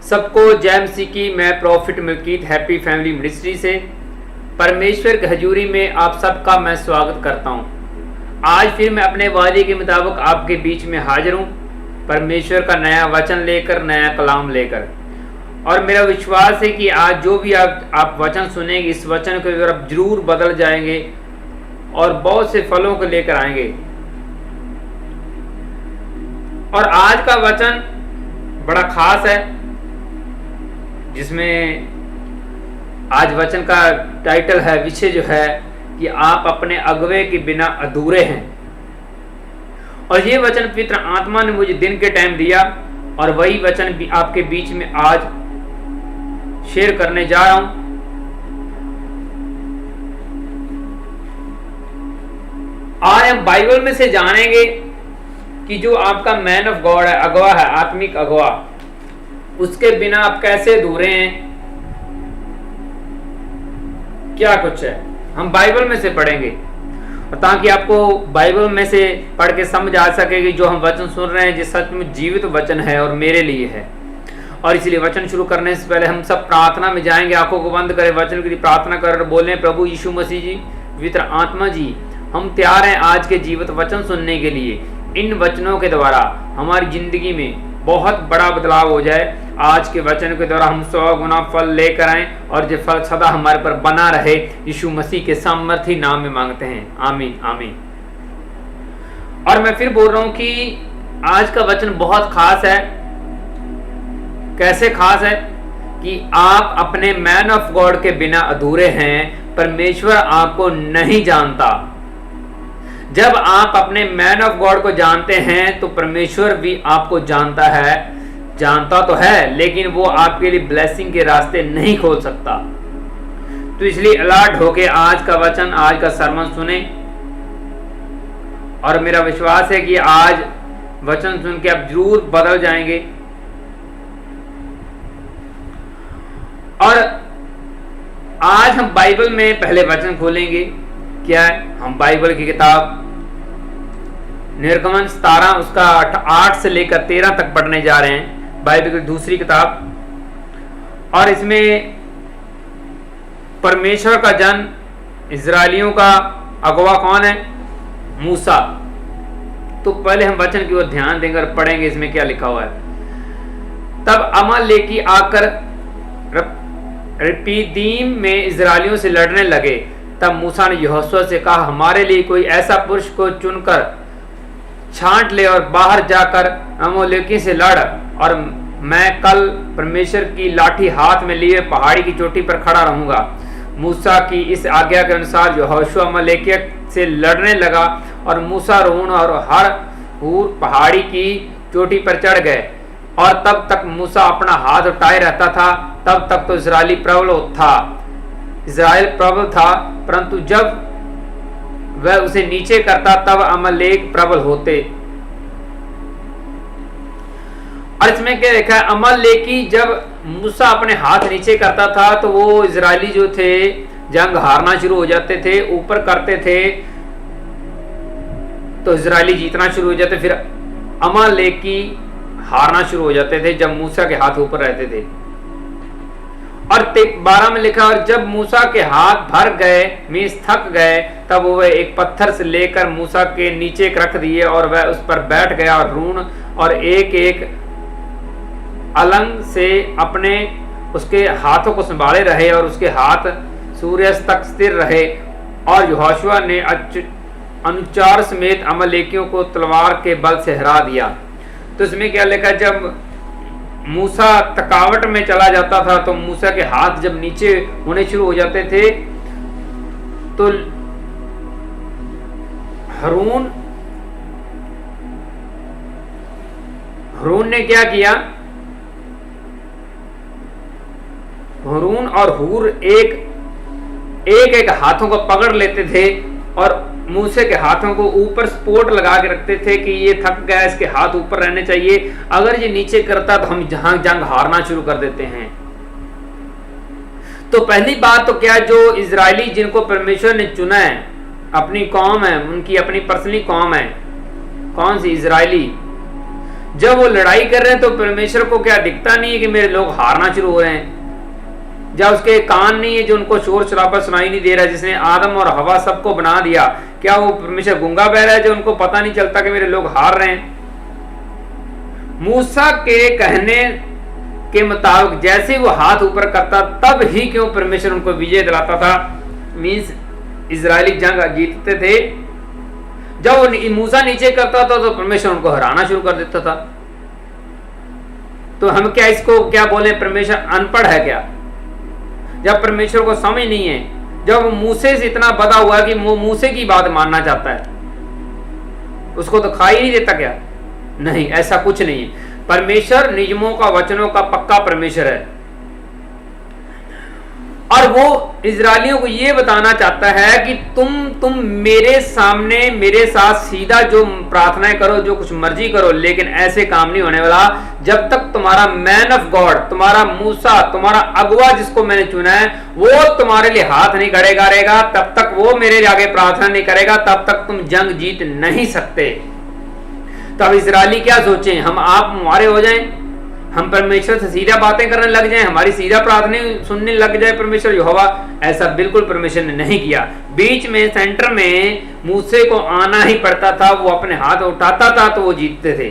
सबको जय मसीह की। मैं prophet Malkit happy family ministry से परमेश्वर की हजूरी में आप सबका मैं स्वागत करता हूं। आज फिर मैं अपने वादे के मुताबिक आपके बीच में हाजिर हूं, परमेश्वर का नया वचन लेकर, नया कलाम लेकर। और मेरा विश्वास है कि आज जो भी आप वचन सुनेंगे, इस वचन को आप जरूर बदल जाएंगे और बहुत से फलों को लेकर आएंगे। और आज का वचन बड़ा खास है, जिसमें आज वचन का टाइटल है, विषय जो है कि आप अपने अगुवे के बिना अधूरे हैं। और ये वचन पवित्र आत्मा ने मुझे दिन के टाइम दिया और वही वचन भी आपके बीच में आज शेयर करने जा रहा हूं। आज हम बाइबल में से जानेंगे कि जो आपका मैन ऑफ गॉड है, अगवा है, आत्मिक अगवा, उसके बिना आप कैसे अधूरे हैं, क्या कुछ है, हम बाइबल में से पढ़ेंगे। और ताकि आपको बाइबल में से पढ़ के समझ आ सके कि जो हम वचन सुन रहे हैं, जो सच में जीवित वचन है और मेरे लिए है। और इसलिए वचन शुरू करने से पहले हम सब प्रार्थना में जाएंगे। आंखों को बंद करें, वचन के लिए प्रार्थना कर बोलें, प्रभु यीशु मसीह जी, पवित्र आत्मा जी, हम तैयार हैं आज के जीवित वचन सुनने के लिए। इन वचनों के द्वारा हमारी जिंदगी में बहुत बड़ा बदलाव हो जाए। आज के वचन के द्वारा हम 100 गुना फल लेकर आए और जो फल सदा हमारे पर बना रहे, यीशु मसीह के सामर्थी नाम में मांगते हैं, आमीन आमीन। और मैं फिर बोल रहा हूं कि आज का वचन बहुत खास है। कैसे खास है कि आप अपने मैन ऑफ गॉड के बिना अधूरे हैं। परमेश्वर आपको नहीं जानता। जब आप अपने मैन ऑफ गॉड को जानते हैं तो परमेश्वर भी आपको जानता है। जानता तो है, लेकिन वो आपके लिए ब्लेसिंग के रास्ते नहीं खोल सकता। तो इसलिए अलर्ट होके आज का वचन, आज का सरमन सुने। और मेरा विश्वास है कि आज वचन सुन के आप जरूर बदल जाएंगे। और आज हम बाइबल में पहले वचन खोलेंगे। क्या है? हम बाइबल की किताब निर्गमन 17 उसका 8 से लेकर 13 तक पढ़ने जा रहे हैं, बाइबल की दूसरी किताब। और इसमें परमेश्वर का जन, इजरायलियों का अगवा कौन है? मूसा। तो पहले हम वचन की ओर ध्यान देंगे और पढ़ेंगे इसमें क्या लिखा हुआ है। तब अमालेकी आकर रपीदीम में इजरायलियों से लड़ने लगे। तब मूसा ने यहोशुआ से कहा, हमारे लिए कोई ऐसा पुरुष को चुनकर छांट ले और बाहर जाकर अमालेकी से लड़, और मैं कल परमेश्वर की लाठी हाथ में लिए पहाड़ी की चोटी पर खड़ा रहूंगा। मूसा की इस आज्ञा के अनुसार यहोशुआ अमालेकी से लड़ने लगा और मूसा, रोन और हूर पहाड़ी की चोटी पर चढ़ गए। और तब तक मूसा अपना हाथ उठाए रहता था। तब तक तो इजरायली प्रबल था, इजराइल प्रबल था, परंतु जब वह उसे नीचे करता तब अमालेक प्रबल होते। और इसमें क्या देखा है? अमालेकी जब मूसा अपने हाथ नीचे करता था तो वो इजरायली जो थे जंग हारना शुरू हो जाते थे। ऊपर करते थे तो इजरायली जीतना शुरू हो जाते, फिर अमालेकी हारना शुरू हो जाते थे जब मूसा के हाथ ऊपर रहते थे। और 12 में लिखा, और जब मूसा के हाथ भर गए, मींस थक गए, तब वह एक पत्थर से लेकर मूसा के नीचे रख दिए और वह उस पर बैठ गया। और रून और एक एक अलंग से अपने उसके हाथों को संभाले रहे और उसके हाथ सूर्यास्त तक स्थिर रहे। और यहोशुआ ने अनुचार समेत अमालेकियों को तलवार के बल से हरा दिया। तो इसमें क्या लिखा, जब मूसा थकावट में चला जाता था तो मूसा के हाथ जब नीचे होने शुरू हो जाते थे तो हरून ने क्या किया? हरून और हूर एक हाथों को पकड़ लेते थे और मूसे के हाथों को ऊपर सपोर्ट लगा के रखते थे कि ये थक गया, इसके हाथ ऊपर रहने चाहिए। अगर ये नीचे करता तो हम जहां जंग हारना शुरू कर देते हैं। तो पहली बात तो क्या, जो इजरायली जिनको परमेश्वर ने चुना है, अपनी कौम है, उनकी अपनी पर्सनली कौम है, कौन सी? इजरायली। जब वो लड़ाई कर रहे हैं तो परमेश्वर को क्या दिखता नहीं है कि मेरे लोग हारना शुरू हो रहे हैं? जब उसके कान नहीं है जो उनको शोर शराबा सुनाई नहीं दे रहा, जिसने आदम और हवा सबको बना दिया, क्या वो परमेश्वर गूंगा बह रहा है जो उनको पता नहीं चलता कि मेरे लोग हार रहे हैं? मूसा के कहने के मुताबिक जैसे वो हाथ ऊपर करता तब ही क्यों परमेश्वर उनको विजय दिलाता था, मींस इजरायली जंग जीतते थे। जब वो मूसा नीचे करता था तो परमेश्वर उनको हराना शुरू कर देता था। तो हम क्या इसको क्या बोले, परमेश्वर अनपढ़ है क्या? जब परमेश्वर को समझ नहीं है, जब मूसे से इतना बदा हुआ कि मूसे की बात मानना चाहता है, उसको तो खा ही नहीं देता क्या? नहीं, ऐसा कुछ नहीं है। परमेश्वर नियमों का, वचनों का पक्का परमेश्वर है, और वो इजरायलियों को ये बताना चाहता है कि तुम मेरे सामने मेरे साथ सीधा जो प्रार्थनाएं करो, जो कुछ मर्जी करो, लेकिन ऐसे काम नहीं होने वाला जब तक तुम्हारा मैन ऑफ गॉड, तुम्हारा मूसा, तुम्हारा अगुआ जिसको मैंने चुना है, वो तुम्हारे लिए हाथ नहीं खड़ेगा रहेगा, तब तक वो मेरे आगे प्रार्थना नहीं करेगा, तब तक तुम जंग जीत नहीं सकते। तब इजरायली क्या सोचे, हम आप हमारे हो जाएं, हम परमेश्वर से सीधा बातें करने लग जाएं, हमारी सीधा प्रार्थना सुनने लग जाए परमेश्वर यहोवा? ऐसा बिल्कुल परमेश्वर ने नहीं किया। बीच में सेंटर में मूसे को आना ही पड़ता था, वो अपने हाथ उठाता था तो वो जीतते थे।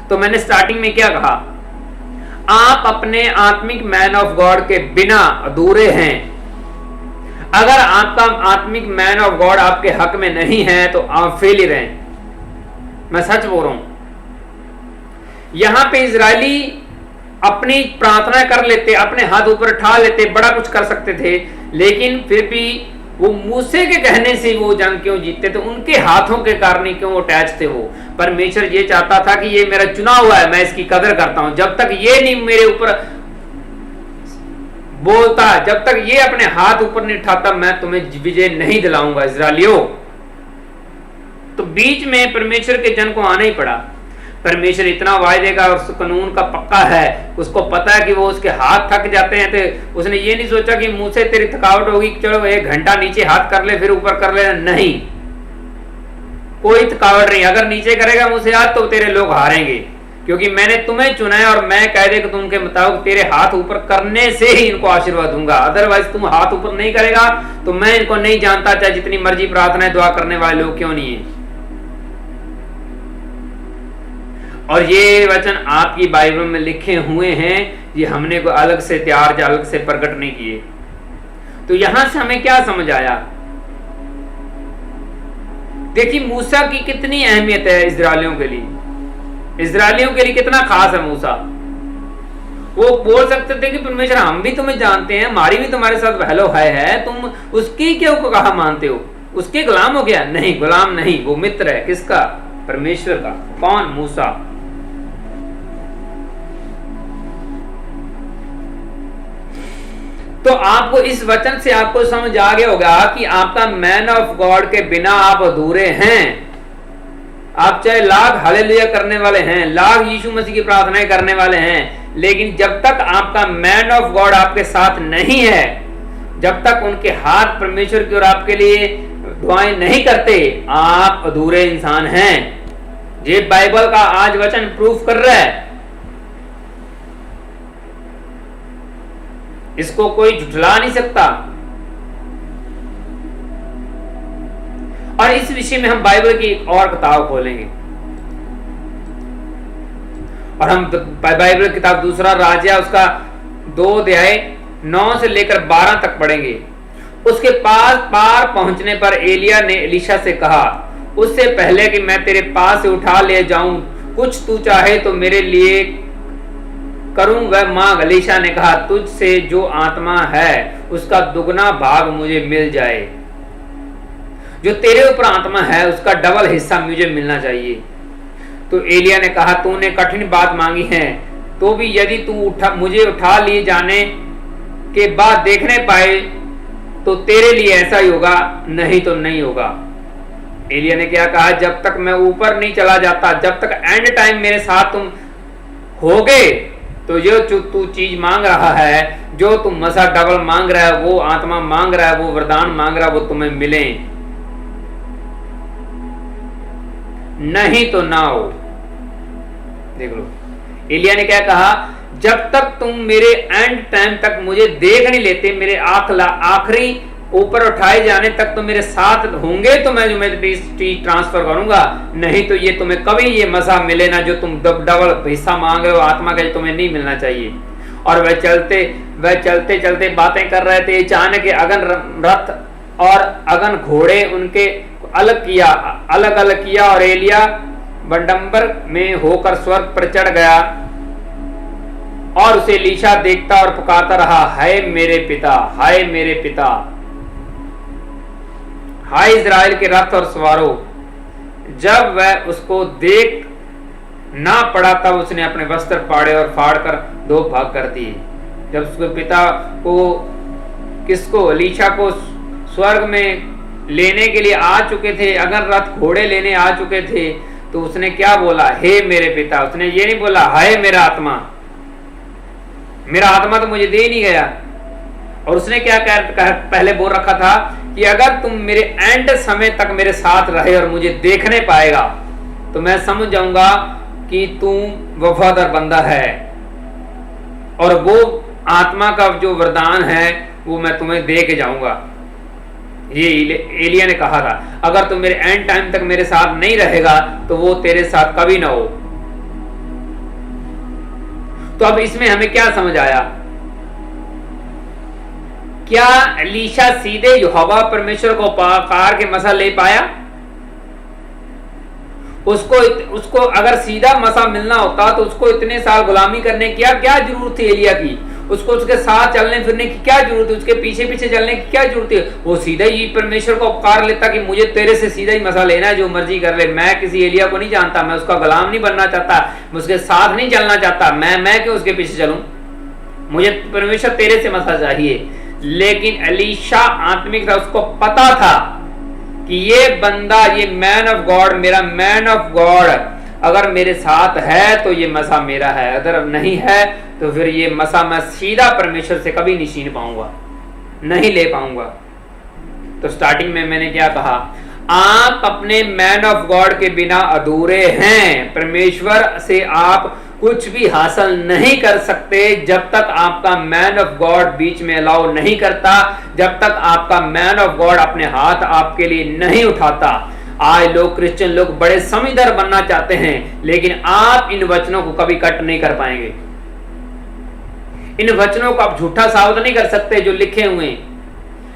तो मैंने स्टार्टिंग में क्या कहा, आप अपने आत्मिक मैन ऑफ गॉड के बिना अधूरे हैं। अगर आपका आत्मिक मैन ऑफ गॉड आपके हक में नहीं है तो आप फेलियर हैं, मैं सच बोल रहा हूं। यहां पे इजरायली अपनी प्रार्थना कर लेते, अपने हाथ ऊपर उठा लेते, बड़ा कुछ कर सकते थे, लेकिन फिर भी वो मूसे के कहने से वो जंग क्यों जीतते थे? उनके हाथों के कारण क्यों अटैच थे वो? परमेश्वर ये चाहता था कि ये मेरा चुना हुआ है, मैं इसकी कदर करता हूं। जब तक ये नहीं मेरे ऊपर बोलता, जब तक ये अपने हाथ ऊपर नहीं उठाता, मैं तुम्हें विजय नहीं दिलाऊंगा इजरायलियों। तो बीच में परमेश्वर के जन को आना ही पड़ा। परमेश्वर इतना वायदे का उस कानून का पक्का है, उसको पता है कि वो उसके हाथ थक जाते हैं, तो उसने ये नहीं सोचा कि मुंह से तेरी थकावट होगी, चलो 1 घंटा नीचे हाथ कर ले फिर ऊपर कर ले। नहीं, कोई थकावट नहीं। अगर नीचे करेगा मुंह से हाथ तो तेरे लोग हारेंगे, क्योंकि मैंने तुम्हें चुना है और मैं कह दे कि तुम के मुताबिक तेरे हाथ ऊपर करने से ही इनको आशीर्वाद दूंगा। अदरवाइज तुम हाथ ऊपर नहीं करेगा तो मैं इनको नहीं जानता, चाहे जितनी मर्जी प्रार्थना दुआ करने वाले लोग क्यों नहीं है। और ये वचन आपकी बाइबल में लिखे हुए हैं, ये हमने को अलग से तैयार या अलग से प्रकट नहीं किए। तो यहां से हमें क्या समझ आया? देखिए मूसा की कितनी अहमियत है इजरायलियों के लिए, इजरायलियों के लिए कितना खास है मूसा। वो बोल सकते थे कि परमेश्वर हम भी तुम्हें जानते हैं, हमारी भी तुम्हारे साथ हेलो है, तुम उसकी क्यों को कहा मानते हो? उसके गुलाम हो गया? नहीं, गुलाम नहीं, वो मित्र है। किसका? परमेश्वर का। कौन? मूसा। तो आपको इस वचन से आपको समझ आ गया होगा कि आपका मैन ऑफ गॉड के बिना आप अधूरे हैं। आप चाहे लाख हालेलुया करने वाले हैं, लाख यीशु मसीह की प्रार्थनाएं करने वाले हैं, लेकिन जब तक आपका मैन ऑफ गॉड आपके साथ नहीं है, जब तक उनके हाथ परमेश्वर की ओर आपके लिए दुआएं नहीं करते, आप अधूरे इंसान हैं। ये बाइबल का आज वचन प्रूफ कर रहा है, इसको कोई झुठला नहीं सकता। और इस विषय में हम बाइबल की एक और किताब खोलेंगे, और हम बाइबल किताब दूसरा राजा उसका 2 अध्याय 9 से लेकर 12 तक पढ़ेंगे। उसके पास पार पहुंचने पर एलिया ने एलीशा से कहा, उससे पहले कि मैं तेरे पास से उठा ले जाऊं, कुछ तू चाहे तो मेरे लिए करूं वह मांग। एलीशा ने कहा, तुझसे जो आत्मा है उसका दुगना भाग मुझे मिल जाए। जो तेरे ऊपर आत्मा है उसका डबल हिस्सा मुझे मिलना चाहिए। तो एलिया ने कहा, तूने कठिन बात मांगी है, तो भी यदि तू मुझे उठा लिए जाने के बाद देखने पाए तो तेरे लिए ऐसा ही होगा, नहीं तो नहीं होगा। एलिया ने क्या कहा, जब तक मैं ऊपर नहीं चला जाता, जब तक एंड टाइम मेरे साथ तुम होगे, तो जो तू चीज मांग रहा है, जो तुम मसा डबल मांग रहा है, वो आत्मा मांग रहा है, वो वरदान मांग रहा है, वो तुम्हें मिले, नहीं तो ना हो। देख लो एलिया ने क्या कहा, जब तक तुम मेरे एंड टाइम तक मुझे देख नहीं लेते, मेरे आखिरी ऊपर उठाए जाने तक तो मेरे साथ होंगे तो मैं ट्रांसफर करूंगा, नहीं तो ये तुम्हें कभी ये मसा मिले ना जो तुम डबल हिस्सा मांग रहे हो आत्मा का, तुम्हें नहीं मिलना चाहिए। और वह चलते चलते बातें कर रहे थे। अचानक अगन रथ और अगन घोड़े उनके अलग किया और एलिया बंडम्बर में होकर स्वर्ग पर चढ़ गया और उसे एलीशा देखता और पुकारता रहा, हाय मेरे पिता, हाय मेरे पिता, हाय इज़राइल के रथ और सवारों। जब वह उसको देख ना पड़ा तब उसने अपने वस्त्र फाड़े और फाड़कर दो भाग कर दिए। जब उसके पिता को किसको एलीशा को स्वर्ग में लेने के लिए आ चुके थे, अगर रथ घोड़े लेने आ चुके थे, तो उसने क्या बोला, हे मेरे पिता। उसने ये नहीं बोला हाय मेरा आत्मा तो मुझे दे नहीं गया। और उसने क्या पहले बोल रखा था कि अगर तुम मेरे एंड समय तक मेरे साथ रहे और मुझे देखने पाएगा तो मैं समझ जाऊंगा कि तुम वफादार बंदा है, और वो आत्मा का जो वरदान है वो मैं तुम्हें दे के जाऊंगा। ये एलिया ने कहा था, अगर तुम मेरे एंड टाइम तक मेरे साथ नहीं रहेगा तो वो तेरे साथ कभी ना हो। तो अब इसमें हमें क्या समझ आया, क्या एलीशा सीधे यहोवा परमेश्वर को पुकार के मसा ले पाया? उसको अगर सीधा मसा मिलना होता तो उसको इतने साल गुलामी करने की क्या जरूरत थी एलिया की? उसको उसके साथ चलने फिरने की क्या जरूरत है? उसके पीछे पीछे चलने की क्या जरूरत है? वो सीधा ही परमेश्वर को पुकार लेता कि मुझे तेरे से सीधा ही मसा लेना है, जो मर्जी कर ले। मैं किसी एलिया को नहीं जानता, मैं उसका गुलाम नहीं बनना चाहता, मैं उसके साथ नहीं चलना चाहता, मैं क्यों उसके पीछे चलूं? मुझे परमेश्वर तेरे से मसा चाहिए। लेकिन एलीशा आत्मिक था, उसको पता था कि ये बंदा, ये मैन ऑफ गॉड, मेरा मैन ऑफ गॉड अगर मेरे साथ है तो ये मसा मेरा है, अगर नहीं है तो फिर ये मसा मैं सीधा परमेश्वर से कभी नहीं छीन पाऊंगा, नहीं ले पाऊंगा। तो स्टार्टिंग में मैंने क्या कहा, आप अपने मैन ऑफ गॉड के बिना अधूरे हैं। परमेश्वर से आप कुछ भी हासिल नहीं कर सकते जब तक आपका मैन ऑफ गॉड बीच में अलाउ नहीं करता, जब तक आपका मैन ऑफ गॉड अपने हाथ आपके लिए नहीं उठाता। आज लोग, क्रिश्चियन लोग बड़े समझदार बनना चाहते हैं, लेकिन आप इन वचनों को कभी कट नहीं कर पाएंगे। इन वचनों को आप झूठा साबित नहीं कर सकते जो लिखे हुए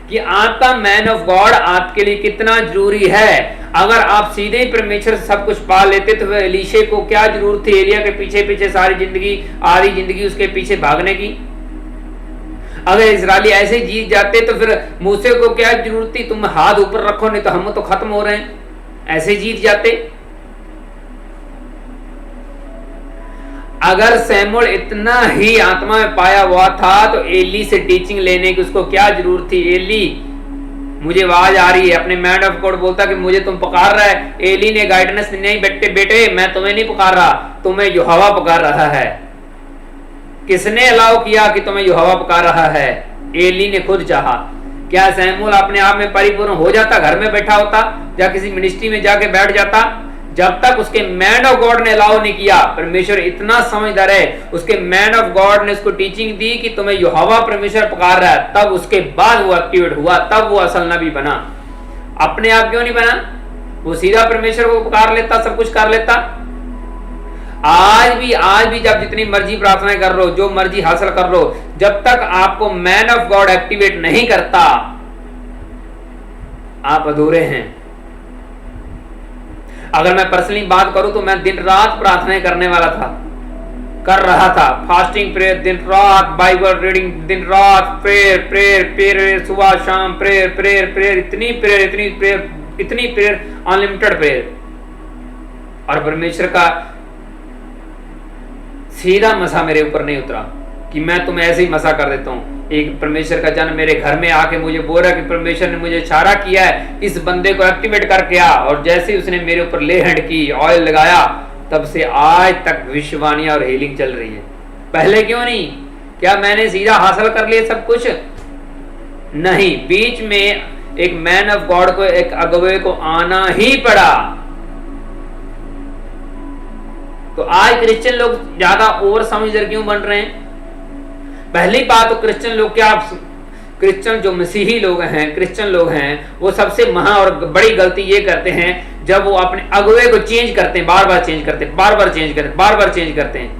कि आपका मैन ऑफ गॉड आपके लिए कितना जरूरी है। अगर आप सीधे ही परमेश्वर से सब कुछ पा लेते तो एलीशा को क्या जरूरत थी एलिया के पीछे पीछे सारी जिंदगी, आधी जिंदगी उसके पीछे भागने की? अगर इजरायली ऐसे जीत जाते तो फिर मूसे को क्या जरूरत थी, तुम हाथ ऊपर रखो नहीं तो हम तो खत्म हो रहे हैं, ऐसे जीत जाते। अगर सैमुअल इतना ही आत्मा में पाया हुआ था तो एली से टीचिंग लेने की उसको क्या जरूरत थी? एली मुझे आवाज आ रही है, अपने मैन ऑफ गॉड बोलता कि मुझे तुम पुकार रहा है। एली ने गाइडेंस नहीं, बेटे मैं तुम्हें नहीं पुकार रहा, तुम्हें यहोवा पुकार रहा है। किसने अलाउ किया कि तुम्हें यहोवा पुकार रहा है? एली ने खुद चाहा। क्या सैमुअल अपने आप में परिपूर्ण हो जाता, घर में बैठा होता या किसी मिनिस्ट्री में जाके बैठ जाता? जब तक उसके मैन ऑफ गॉड ने अलाउ नहीं किया। परमेश्वर इतना समझदार है, उसके मैन ऑफ गॉड ने उसको टीचिंग दी कि तुम्हें यहोवा परमेश्वर पुकार रहा है, तब उसके बाद वो एक्टिवेट हुआ, तब वो असल नबी बना। अपने आप क्यों नहीं बना? वो सीधा परमेश्वर को पुकार लेता, सब कुछ कर लेता। आज भी जब जितनी मर्जी प्रार्थना कर लो, जो मर्जी हासिल कर लो, जब तक आपको मैन ऑफ गॉड एक्टिवेट नहीं करता आप अधूरे हैं। अगर मैं पर्सनली बात करूं तो मैं दिन रात प्रार्थनाएं करने वाला था, कर रहा था, फास्टिंग प्रेयर, दिन रात बाइबल रीडिंग, दिन रात प्रेयर, सुबह शाम प्रेयर, इतनी प्रेयर, अनलिमिटेड प्रेयर। और परमेश्वर का सीधा मसा मेरे ऊपर नहीं उतरा कि मैं तुम्हें ऐसे ही मसा कर देता हूं। एक परमेश्वर का जन मेरे घर में आके मुझे बोल रहा कि परमेश्वर ने मुझे इशारा किया है इस बंदे को एक्टिवेट करके आ, और जैसे ही उसने मेरे ऊपर ले हैंड की, ऑयल लगाया, तब से आज तक विश्वानिया और हीलिंग चल रही है। पहले क्यों नहीं? क्या मैंने सीधा हासिल कर लिया सब कुछ? नहीं, बीच में एक मैन ऑफ गॉड को, एक अगुवे को आना ही पड़ा। तो आज क्रिश्चियन लोग ज्यादा ओवर समझदार क्यों बन रहे हैं? पहली बात तो क्रिश्चियन लोग क्या, क्रिश्चियन जो मसीही लोग हैं, क्रिश्चियन लोग हैं, वो सबसे महा और बड़ी गलती ये करते हैं जब वो अपने अगुवे को चेंज करते हैं, बार बार चेंज करते हैं, बार बार चेंज करते हैं, बार बार चेंज करते हैं।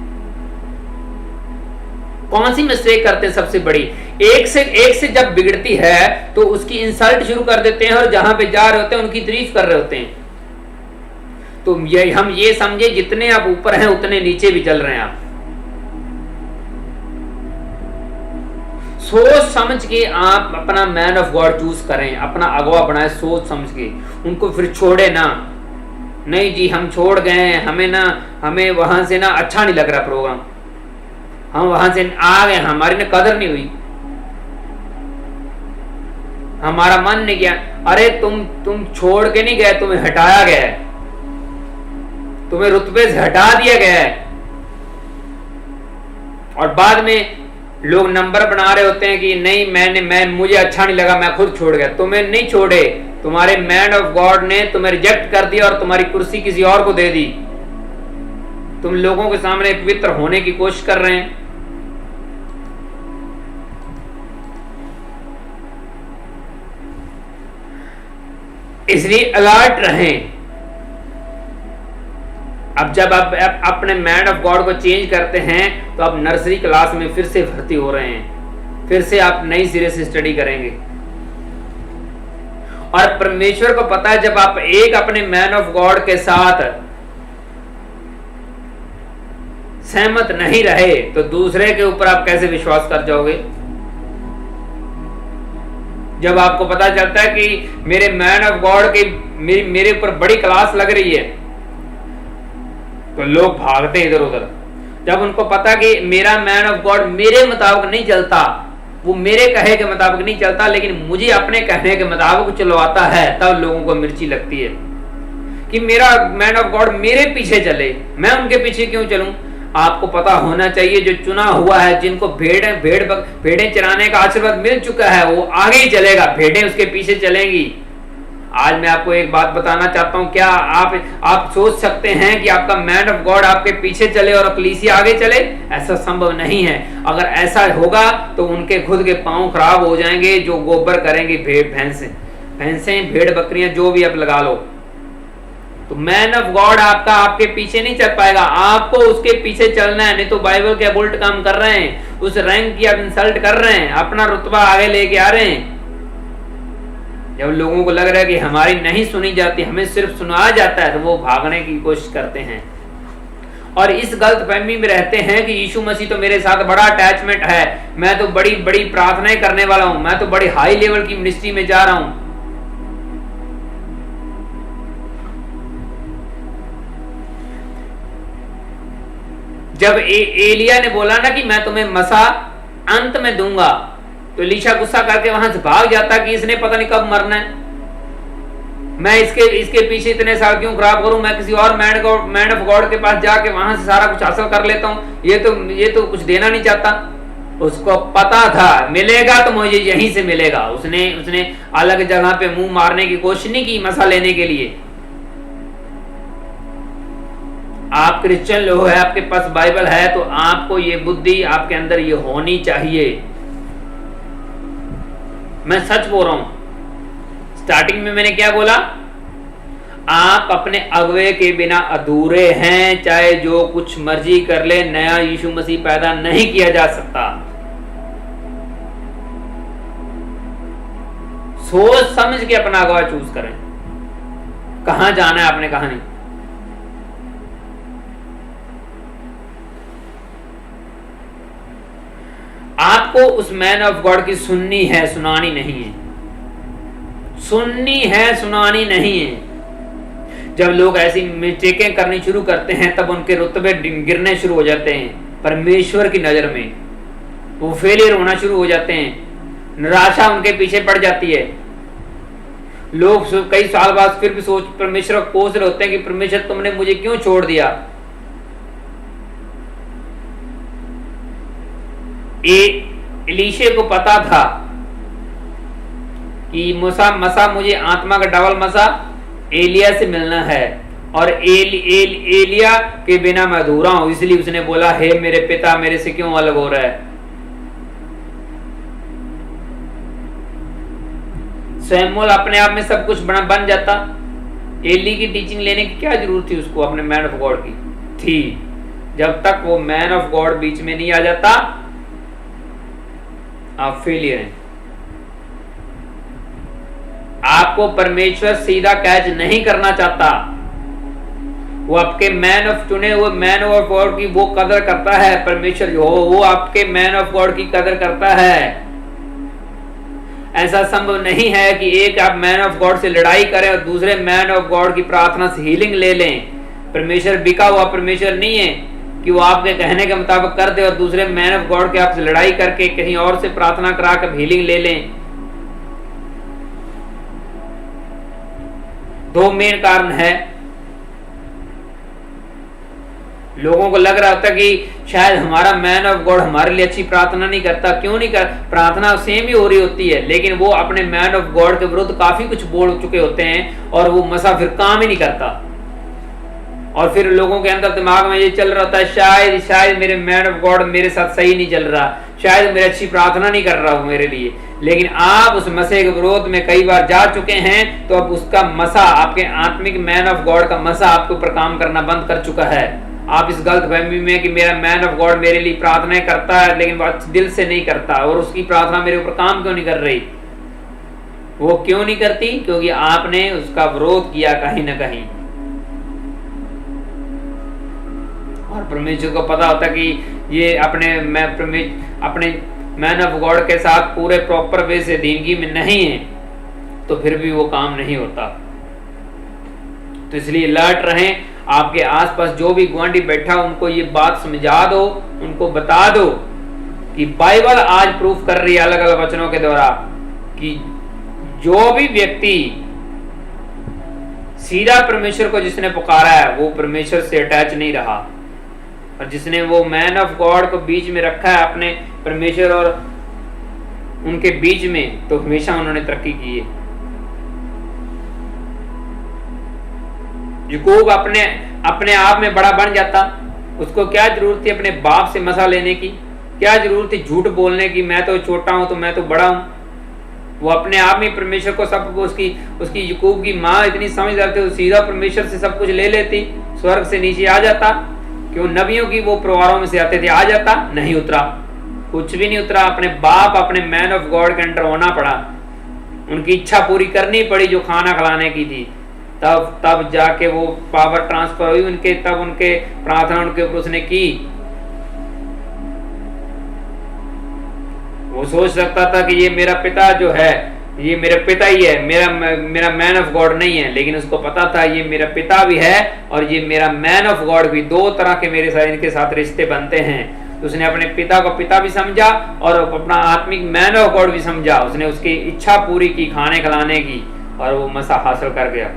कौन सी मिस्टेक करते हैं सबसे बड़ी? एक से जब बिगड़ती है तो उसकी इंसल्ट शुरू कर देते हैं और जहां पे जा रहे होते हैं उनकी तारीफ कर रहे होते हैं। तो हम ये समझे जितने आप ऊपर हैं उतने नीचे भी चल रहे हैं आप। सोच समझ के आप अपना मैन ऑफ गॉड चूज करें, अपना अगवा बनाए सोच समझ के, उनको फिर छोड़े ना। नहीं जी हम छोड़ गए, हमें वहां से ना अच्छा नहीं लग रहा प्रोग्राम, हम वहां से आ गए, हमारी ना कदर नहीं हुई, हमारा मन नहीं किया। अरे तुम छोड़ के नहीं गए, तुम्हें हटाया गया है, तुम्हें रुतबे से हटा दिया गया है। और बाद में लोग नंबर बना रहे होते हैं कि नहीं मुझे अच्छा नहीं लगा, मैं खुद छोड़ गया। तुम्हें नहीं छोड़े, तुम्हारे मैन ऑफ गॉड ने तुम्हें रिजेक्ट कर दिया और तुम्हारी कुर्सी किसी और को दे दी। तुम लोगों के सामने पवित्र होने की कोशिश कर रहे हैं। इसलिए अलर्ट रहें। अब जब आप अपने मैन ऑफ गॉड को चेंज करते हैं तो आप नर्सरी क्लास में फिर से भर्ती हो रहे हैं, फिर से आप नई सिरे से स्टडी करेंगे। और परमेश्वर को पता है जब आप एक अपने मैन ऑफ गॉड के साथ सहमत नहीं रहे तो दूसरे के ऊपर आप कैसे विश्वास कर जाओगे? जब आपको पता चलता है कि मेरे मैन ऑफ गॉड की मेरे ऊपर बड़ी क्लास लग रही है तो लोग भागते इधर उधर। जब उनको पता कि मेरा मैन ऑफ गॉड मेरे मुताबिक नहीं चलता, वो मेरे कहे के मुताबिक नहीं चलता लेकिन मुझे अपने कहने के मुताबिक चलवाता है, तब लोगों को मिर्ची लगती है कि मेरा मैन ऑफ गॉड मेरे पीछे चले, मैं उनके पीछे क्यों चलूं? आपको पता होना चाहिए जो चुना हुआ है, जिनको भेड़ें चराने का आशीर्वाद मिल चुका है, वो आगे ही चलेगा, भेड़ें उसके पीछे चलेंगी। आज मैं आपको एक बात बताना चाहता हूं, क्या आप सोच सकते हैं कि आपका मैन ऑफ गॉड आपके पीछे चले और कलीसिया आगे चले? ऐसा संभव नहीं है। अगर ऐसा होगा तो उनके खुद के पांव खराब हो जाएंगे, जो गोबर करेंगे भैंसें भेड़ बकरियां जो भी आप लगा लो। तो मैन ऑफ गॉड आपके पीछे नहीं चल पाएगा, आपको उसके पीछे चलना है, नहीं तो बाइबल के उल्ट काम कर रहे हैं, उस रैंक की आप इंसल्ट कर रहे हैं, अपना रुतबा आगे लेके आ रहे हैं। जब लोगों को लग रहा है कि हमारी नहीं सुनी जाती, हमें सिर्फ सुनाया जाता है, तो वो भागने की कोशिश करते हैं और इस गलतफहमी में रहते हैं कि यीशु मसीह तो मेरे साथ बड़ा अटैचमेंट है, मैं तो बड़ी बड़ी प्रार्थनाएं करने वाला हूं, मैं तो बड़ी हाई लेवल की मिनिस्ट्री में जा रहा हूं। जब एलिया ने बोला ना कि मैं तुम्हें मसा अंत में दूंगा, तो एलीशा गुस्सा करके वहां से भाग जाता कि इसने पता नहीं कब मरना है, मैं इसके पीछे इतने साल क्यों खराब करूं, मैं किसी और मैन ऑफ गॉड के पास जाके वहां से सारा कुछ हासिल कर लेता हूं, ये तो कुछ देना नहीं चाहता। उसको पता था मिलेगा तो मुझे यहीं से मिलेगा। उसने अलग जगह पे मुंह मारने की कोशिश नहीं की मसा लेने के लिए। आप क्रिश्चियन लोग हैं, आपके पास बाइबल है, तो आपको ये बुद्धि आपके अंदर ये होनी चाहिए। मैं सच बोल रहा हूं। स्टार्टिंग में मैंने क्या बोला? आप अपने अगवे के बिना अधूरे हैं, चाहे जो कुछ मर्जी कर ले, नया यीशु मसीह पैदा नहीं किया जा सकता। सोच समझ के अपना अगवा चूज करें, कहां जाना है आपने, कहां नहीं। आपको उस मैन ऑफ गॉड की सुननी है, सुनानी नहीं है। सुननी है, सुनानी नहीं है। जब लोग ऐसी मिस्टेकें करनी शुरू करते हैं तब उनके रुतबे गिरने शुरू हो जाते हैं परमेश्वर की नजर में, वो फेलियर होना शुरू हो जाते हैं, निराशा उनके पीछे पड़ जाती है। लोग कई साल बाद फिर भी परमेश्वर को कोस रहे होते हैं कि परमेश्वर तुमने मुझे क्यों छोड़ दिया। एलीशे को पता था कि मसा मुझे आत्मा का डबल मसा एलिया से मिलना है, और एलिया के बिना मैं अधूरा हूं, इसलिए उसने बोला हे मेरे पिता मेरे से क्यों अलग हो रहा है। शमूएल अपने आप में सब कुछ बन जाता। एली की टीचिंग लेने की क्या जरूरत थी उसको, अपने मैन ऑफ गॉड की थी। जब तक वो मैन ऑफ गॉड बीच में नहीं आ जाता आप फेलियर हैं। आपको परमेश्वर सीधा कैच नहीं करना चाहता, वो आपके मैन ऑफ चुने हुए मैन ऑफ गॉड की वो कदर करता है। परमेश्वर जो हो वो आपके मैन ऑफ गॉड की कदर करता है। ऐसा संभव नहीं है कि एक आप मैन ऑफ गॉड से लड़ाई करें और दूसरे मैन ऑफ गॉड की प्रार्थना से हीलिंग ले लें। परमेश्वर बिका हुआ परमेश्वर नहीं है कि वो आपके कहने के मुताबिक कर दे और दूसरे मैन ऑफ गॉड के आपसे लड़ाई करके कहीं और से प्रार्थना करा कर हीलिंग ले लें। दो मेन कारण है। लोगों को लग रहा होता कि शायद हमारा मैन ऑफ गॉड हमारे लिए अच्छी प्रार्थना नहीं करता। क्यों नहीं कर, प्रार्थना सेम ही हो रही होती है, लेकिन वो अपने मैन ऑफ गॉड के विरुद्ध काफी कुछ बोल चुके होते हैं और वो मसा फिर काम ही नहीं करता। और फिर लोगों के अंदर दिमाग में ये चल रहा होता है शायद मेरे मैन ऑफ गॉड मेरे साथ सही नहीं चल रहा, शायद मेरी अच्छी प्रार्थना नहीं कर रहा हूं मेरे लिए। लेकिन आप उस मसीह के विरोध में कई बार जा चुके हैं, तो अब उसका मसा, आपके आत्मिक मैन ऑफ गॉड का मसा आपके ऊपर काम करना बंद कर चुका है। आप इस गलत फहमी में कि मेरा मैन ऑफ गॉड मेरे लिए प्रार्थनाएं करता है लेकिन दिल से नहीं करता, और उसकी प्रार्थना मेरे ऊपर काम क्यों नहीं कर रही। वो क्यों नहीं करती? क्योंकि आपने उसका विरोध किया कहीं ना कहीं। और परमेश्वर को पता होता कि ये अपने मैन ऑफ गॉड के साथ पूरे प्रॉपर वे से जिंदगी में नहीं है, तो फिर भी वो काम नहीं होता। तो इसलिए अलर्ट रहें। आपके आसपास जो भी गुआंढी बैठा उनको ये बात समझा दो, उनको बता दो कि बाइबल आज प्रूफ कर रही है अलग अलग वचनों के द्वारा कि जो भी व्यक्ति सीधा परमेश्वर को जिसने पुकारा है वो परमेश्वर से अटैच नहीं रहा, और जिसने वो मैन ऑफ गॉड को बीच में रखा है अपने परमेश्वर और उनके बीच में, तो हमेशा उन्होंने तरक्की की है। याकूब अपने आप में बड़ा बन जाता, उसको क्या जरूरत थी अपने बाप से मसा लेने की, क्या जरूरत थी झूठ बोलने की, मैं तो छोटा हूं तो मैं तो बड़ा हूं। वो अपने आप में परमेश्वर को सब उसकी याकूब की माँ इतनी समझदार थी, सीधा परमेश्वर से सब कुछ ले लेती, स्वर्ग से नीचे आ जाता। क्यों? नबियों की वो परिवारों में से आते थे, आ जाता, नहीं उतरा, कुछ भी नहीं उतरा। अपने बाप अपने मैन ऑफ गॉड के अंडर होना पड़ा, उनकी इच्छा पूरी करनी पड़ी जो खाना खिलाने की थी, तब जाके वो पावर ट्रांसफर हुई उनके, तब उनके प्रार्थना उनके ऊपर उसने की। वो सोच सकता था कि ये मेरा पिता जो है ये मेरा पिता ही है, मेरा मैन ऑफ गॉड नहीं है, लेकिन उसको पता था ये मेरा पिता भी है और ये मेरा मैन ऑफ गॉड भी, दो तरह के मेरे साथ इनके साथ रिश्ते बनते हैं। तो उसने अपने पिता को पिता भी समझा और अपना आत्मिक मैन ऑफ गॉड भी समझा। उसने उसकी इच्छा पूरी की खाने खिलाने की, और वो मसा हासिल कर गया।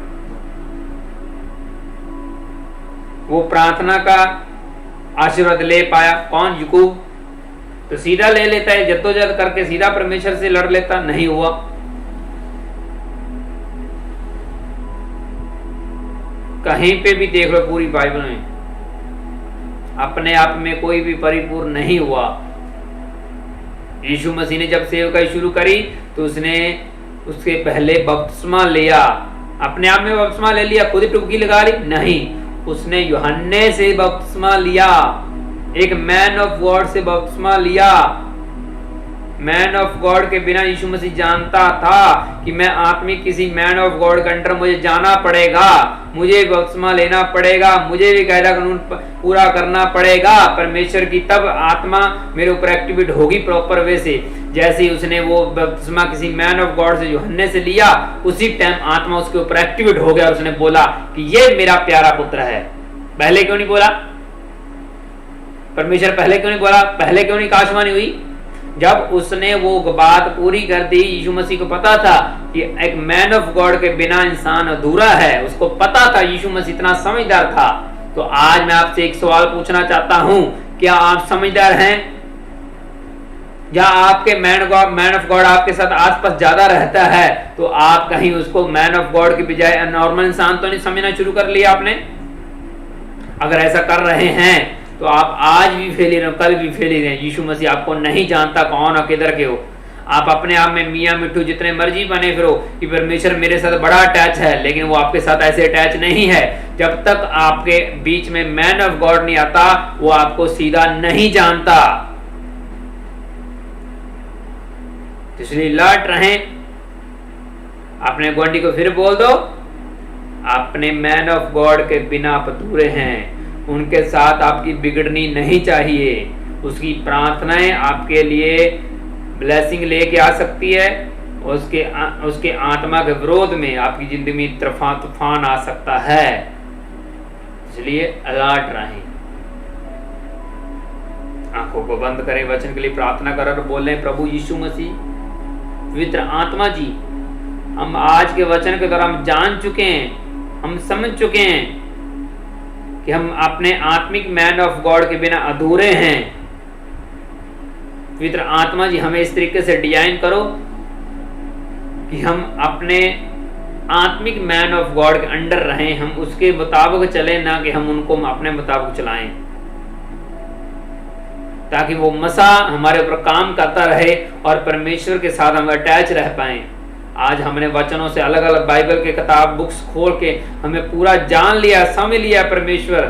वो प्रार्थना का आशीर्वाद ले पाया। कौन? याकूब। तो सीधा ले लेता है, जद्दोजहद करके सीधा परमेश्वर से लड़ लेता, नहीं हुआ। कहीं पे भी देख लो पूरी बाइबल में, अपने आप में कोई भी परिपूर्ण नहीं हुआ। यीशु मसीह ने जब सेवकाई शुरू करी तो उसने उसके पहले बपतिस्मा लिया। अपने आप में बपतिस्मा ले लिया, खुद ही डुबकी लगा ली? नहीं, उसने यूहन्ने से बपतिस्मा लिया, एक मैन ऑफ गॉड से बपतिस्मा लिया। मैन ऑफ गॉड के बिना यीशु मसीह जानता था कि मैं आत्मिक किसी मैन ऑफ गॉड के अंडर मुझे जाना पड़ेगा, मुझे बपतिस्मा लेना पड़ेगा, मुझे भी कायदा कानून पूरा करना पड़ेगा परमेश्वर की, तब आत्मा मेरे ऊपर एक्टिवेट होगी प्रॉपर वे से। जैसे ही उसने वो बपतिस्मा किसी मैन ऑफ गॉड से यूहन्ने से लिया, उसी टाइम आत्मा उसके ऊपर एक्टिवेट हो गया और उसने बोला कि ये मेरा प्यारा पुत्र है। पहले क्यों नहीं बोला? परमेश्वर पहले क्यों नहीं बोला? पहले क्यों नहीं आकाशवाणी हुई? जब उसने वो बात पूरी कर दी। यीशु मसीह को पता था कि एक मैन ऑफ गॉड के बिना इंसान अधूरा है, उसको पता था। यीशु मसीह इतना समझदार था। तो आज मैं आपसे एक सवाल पूछना चाहता हूं, क्या आप समझदार हैं? जहां आपके मैन ऑफ गॉड आपके साथ आसपास ज्यादा रहता है, तो आप कहीं उसको मैन ऑफ गॉड की बजाय नॉर्मल इंसान तो नहीं समझना शुरू कर लिया आपने? अगर ऐसा कर रहे हैं तो आप आज भी फेलियर हो, कल भी फेलियर हैं। यीशु मसीह आपको नहीं जानता कौन और किधर के हो। आप अपने आप में मियाँ मिट्टू जितने मर्जी बने फिरो कि परमेश्वर मेरे साथ बड़ा अटैच है, लेकिन वो आपके साथ ऐसे अटैच नहीं है। जब तक आपके बीच में मैन ऑफ गॉड नहीं आता, वो आपको सीधा नहीं जानता। इसलिए लौट रहें। अपने गोंडी को फिर बोल दो, अपने मैन ऑफ गॉड के बिना आप अधूरे हैं। उनके साथ आपकी बिगड़नी नहीं चाहिए। उसकी प्रार्थनाएं आपके लिए ब्लेसिंग लेके आ सकती है, उसके आत्मा के विरोध में आपकी जिंदगी में तूफान आ सकता है। इसलिए अलर्ट रहें। आंखों को बंद करें, वचन के लिए प्रार्थना करें और बोलें, प्रभु यीशु मसीह, पवित्र आत्मा जी, हम आज के वचन के द्वारा हम जान चुके हैं, हम समझ चुके हैं कि हम अपने आत्मिक मैन ऑफ गॉड के बिना अधूरे हैं। पवित्र आत्मा जी, हमें इस तरीके से डिजाइन करो कि हम अपने आत्मिक मैन ऑफ गॉड के अंडर रहें, हम उसके मुताबिक चलें, ना कि हम उनको अपने मुताबिक चलाएं, ताकि वो मसा हमारे ऊपर काम करता रहे और परमेश्वर के साथ हम अटैच रह पाएं। आज हमने वचनों से अलग अलग बाइबल के किताब बुक्स खोल के हमें पूरा जान लिया, समझ लिया परमेश्वर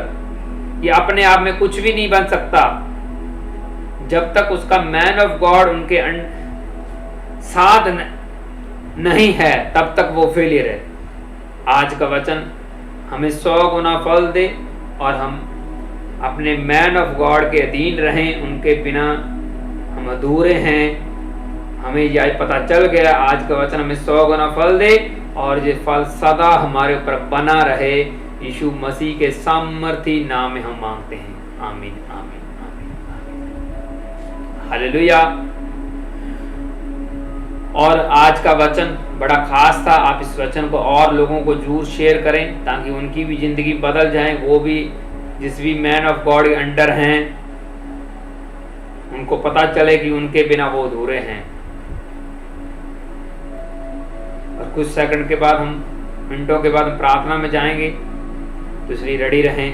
कि अपने आप में कुछ भी नहीं बन सकता। जब तक उसका मैन ऑफ गॉड उनके साथ नहीं है, तब तक वो फेलियर है। आज का वचन हमें 100 गुना फल दे और हम अपने मैन ऑफ गॉड के अधीन रहें। उनके बिना हम अधूरे हैं। हमें यह पता चल गया, आज का वचन हमें 100 गुना फल दे और ये फल सदा हमारे ऊपर बना रहे। यीशु मसीह के सामर्थी नाम में हम मांगते हैं, आमीन आमीन आमीन आमीन। हालेलुया। और आज का वचन बड़ा खास था। आप इस वचन को और लोगों को जरूर शेयर करें, ताकि उनकी भी जिंदगी बदल जाए। वो भी जिस भी मैन ऑफ गॉड के अंडर हैं, उनको पता चले कि उनके बिना वो अधूरे हैं। और कुछ सेकंड के बाद मिनटों के बाद हम प्रार्थना में जाएंगे, तो इसलिए रेडी रहें।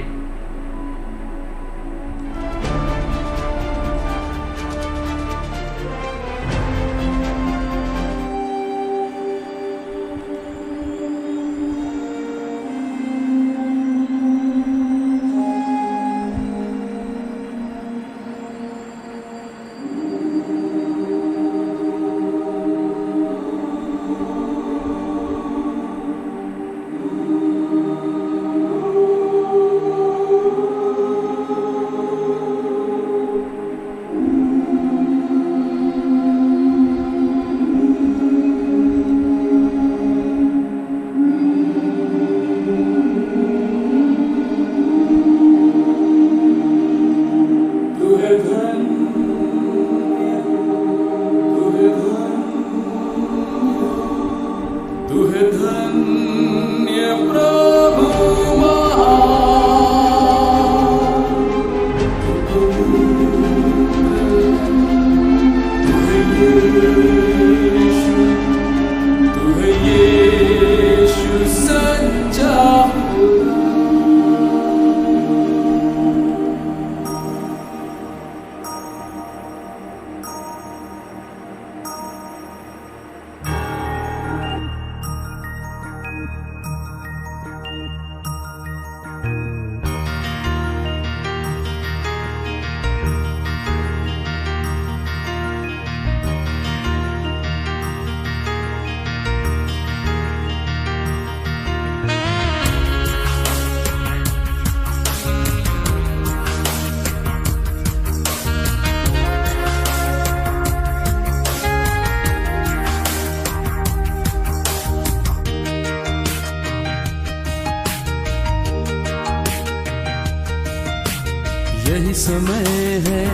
यही समय है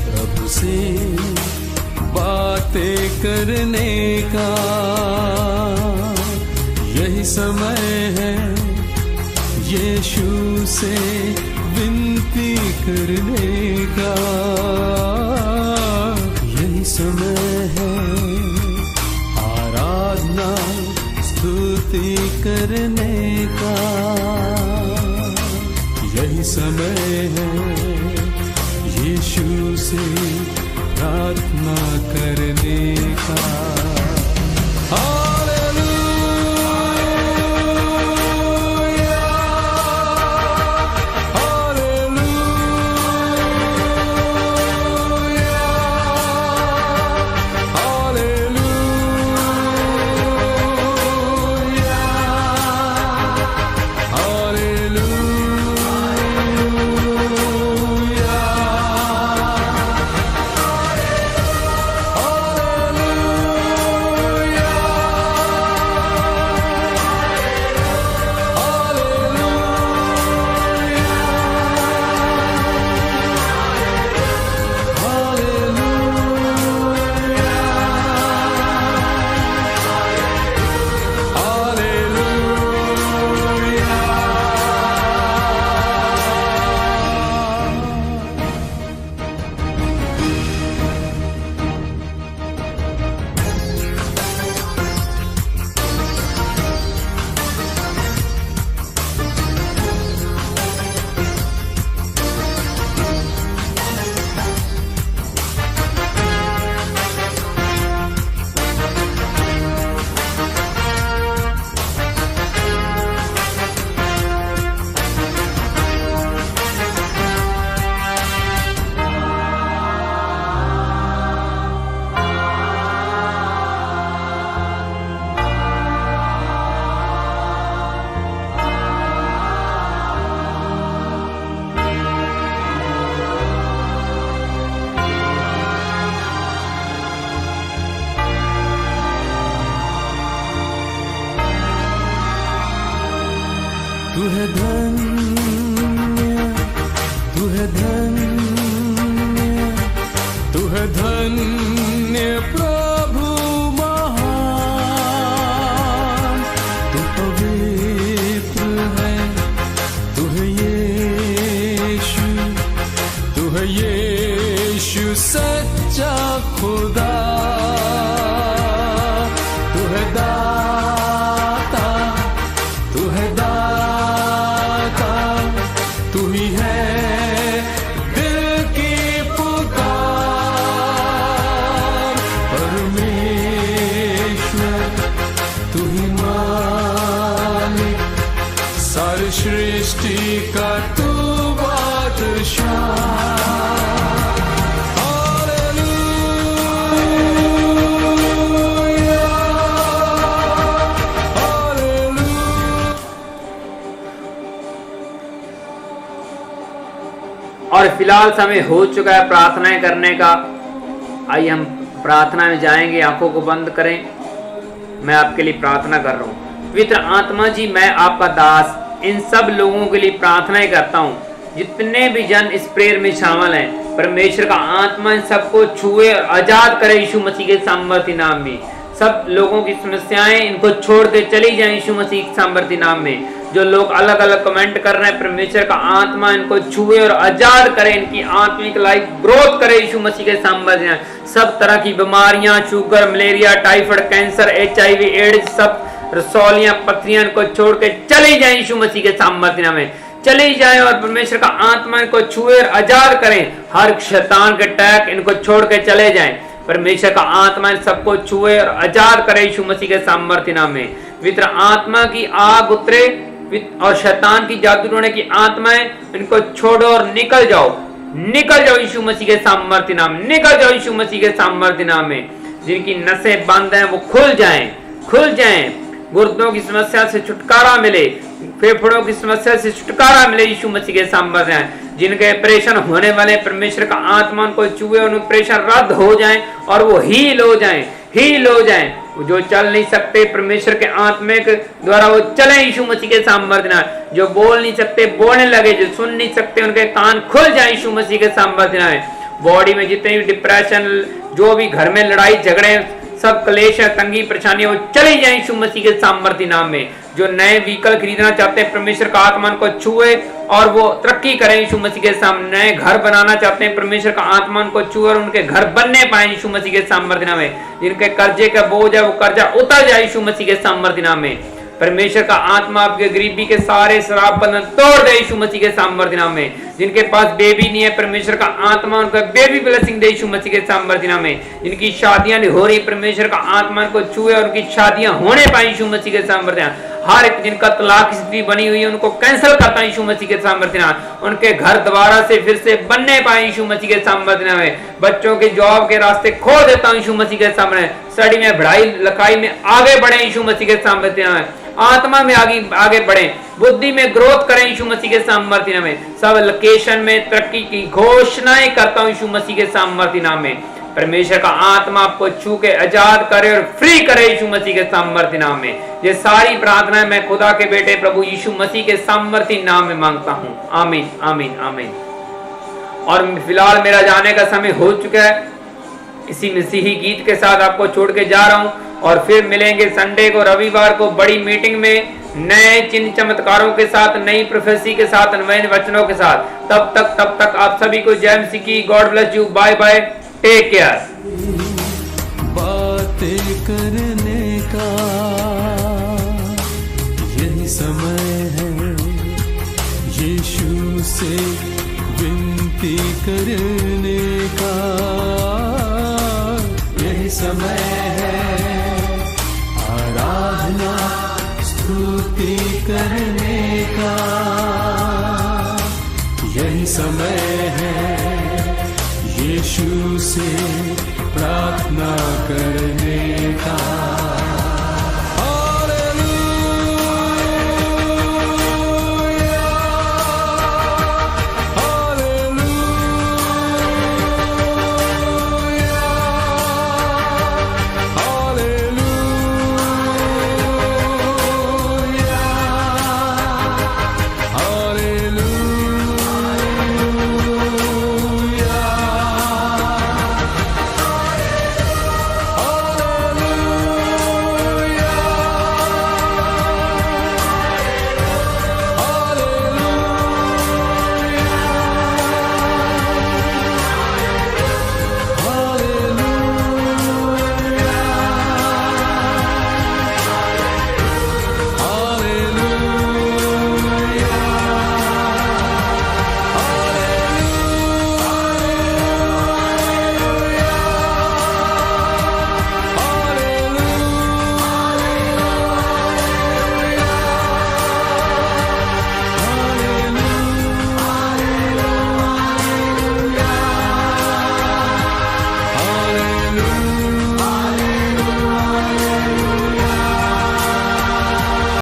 प्रभु से बातें करने का, यही समय है यीशु से विनती करने का। स्तुति करने का यही समय है, यीशु से प्रार्थना करने का। तू है धन्य, तू है धन्य, तू है धन्य प्रभु महान। तू पवित्र है, तू है यीशु, तू है यीशु सच्चा खुदा। तू है दाता, तू है दाता, तू ही है दिल की पुकार। परमेश्वर तू ही मालिक, सारी सृष्टि का तू बादशाह। और फिलहाल समय हो चुका है प्रार्थनाएं करने का। आइए हम प्रार्थना में जाएंगे। आंखों को बंद करें। मैं आपके लिए प्रार्थना कर रहा हूँ। पवित्र आत्मा जी, मैं आपका दास इन सब लोगों के लिए प्रार्थनाएं करता हूँ, जितने भी जन इस प्रेयर में शामिल हैं। परमेश्वर का आत्मा इन सबको छुए और आजाद करे यीशु मसीह के सामर्थ्य नाम में। सब लोगों की समस्याएं इनको छोड़ के चली जाए यीशु मसीह के सामर्थ्य नाम में। जो लोग अलग अलग कमेंट कर रहे हैं, परमेश्वर का आत्मा इनको छुए और आजाद करे, इनकी आत्मिक लाइफ ग्रोथ करे यीशु मसीह के सामर्थ्य। सब तरह की बीमारियां, sugar, malaria, typhoid, cancer, HIV, AIDS, सब रसौलियां, पथरियां इनको छोड़ के चली जाए यीशु मसीह के सामर्थ्य में चली जाए। और परमेश्वर का आत्मा इनको छुए और आजाद करें। हर शैतान के टैग इनको छोड़ के चले जाएं। परमेश्वर का आत्मा इन सबको छुए और आजाद करे यीशु मसीह के सामर्थ्य नाम में। पवित्र आत्मा की आग उतरे और शैतान की जादू टोने की आत्माएं इनको छोड़ो और निकल जाओ, निकल जाओ यीशु मसीह के सामर्थ्य नाम, निकल जाओ यीशु मसीह के सामर्थ्य नाम में। जिनकी नसें बंद हैं वो खुल जाएं, खुल जाएं। गुर्दों की समस्या से छुटकारा मिले, फेफड़ों की समस्या से छुटकारा मिले यीशु मसीह के सामर्थ्य। जिनके ऑपरेशन होने वाले, परमेश्वर का आत्मा को छुए, उन ऑपरेशन रद्द हो जाएं और वो हील हो जाएं, हील हो जाएं। जो चल नहीं सकते, परमेश्वर के आत्मे के द्वारा वो चले यीशु मसीह के सामर्थ्य। जो बोल नहीं सकते बोलने लगे, जो सुन नहीं सकते उनके कान खुल जाए यीशु मसीह के सामर्थ्य। बॉडी में जितने भी डिप्रेशन, जो भी घर में लड़ाई झगड़े, सब क्लेश, तंगी, परेशानी वो चली जाए यीशु मसीह के सामर्थ्य नाम में। जो नए व्हीकल खरीदना चाहते हैं, परमेश्वर का आत्मा को छुए और वो तरक्की करें यीशु मसीह के सामने। नए घर बनाना चाहते हैं, परमेश्वर का आत्मा को छुए और उनके घर बनने पाए यीशु मसीह के सामर्थ्य नाम में। जिनके कर्जे का बोझ है वो कर्जा उतर जाए यीशु मसीह के सामर्थ्य नाम में। परमेश्वर का आत्मा आपके गरीबी के सारे श्राप बंधन तोड़ दे यीशु मसीह के सामर्थ्य नाम में। जिनके पास बेबी नहीं है, परमेश्वर का आत्मा उनका बेबी ब्लेसिंग दे यीशु मसीह के सामर्थ्य नाम में। जिनकी शादियां नहीं हो रही, परमेश्वर का आत्मा को छुए और उनकी शादियां होने पाए यीशु मसीह के सामर्थ्य। हर एक जिनका तलाक की स्थिति बनी हुई है उनको कैंसिल करता है यीशु मसीह के सामर्थ्य नाम। उनके घर दोबारा से फिर से बनने पाए यीशु मसीह के सामर्थ्य नाम में। बच्चों के जॉब के रास्ते खोल देता हूं यीशु मसीह के सामने। स्टडी में, पढ़ाई लिखाई में आगे बढ़े यीशु मसीह के सामर्थ्य नाम में। आत्मा में आगे बढ़े, बुद्धि में ग्रोथ करें यीशु मसीह के सामर्थ्य नाम में। सब लोकेशन में तरक्की की घोषणाएं करता हूं यीशु मसीह के सामर्थ्य नाम में। परमेश्वर का आत्मा आपको छू के आजाद करे और फ्री करे यीशु मसीह के सामर्थ्य नाम में। ये सारी प्रार्थनाएं मैं खुदा के बेटे प्रभु यीशु मसीह के सामर्थ्य नाम में मांगता हूं। आमीन, आमीन, आमीन। और फिलहाल मेरा जाने का समय हो चुका है। इसी मसीही गीत के साथ आपको छोड़ के जा रहा हूं और फिर मिलेंगे संडे को, रविवार को बड़ी मीटिंग में नए चिन्ह चमत्कारों के साथ, नई प्रोफेसी के साथ, नए वचनों के साथ। तब तक आप सभी को जय मसीह की। God bless you. Bye bye, take care. बातें करने का यही समय है, यीशु से विनती करने का यही समय है, आराधना स्तुति करने का यही समय है, यीशु से प्रार्थना करने का।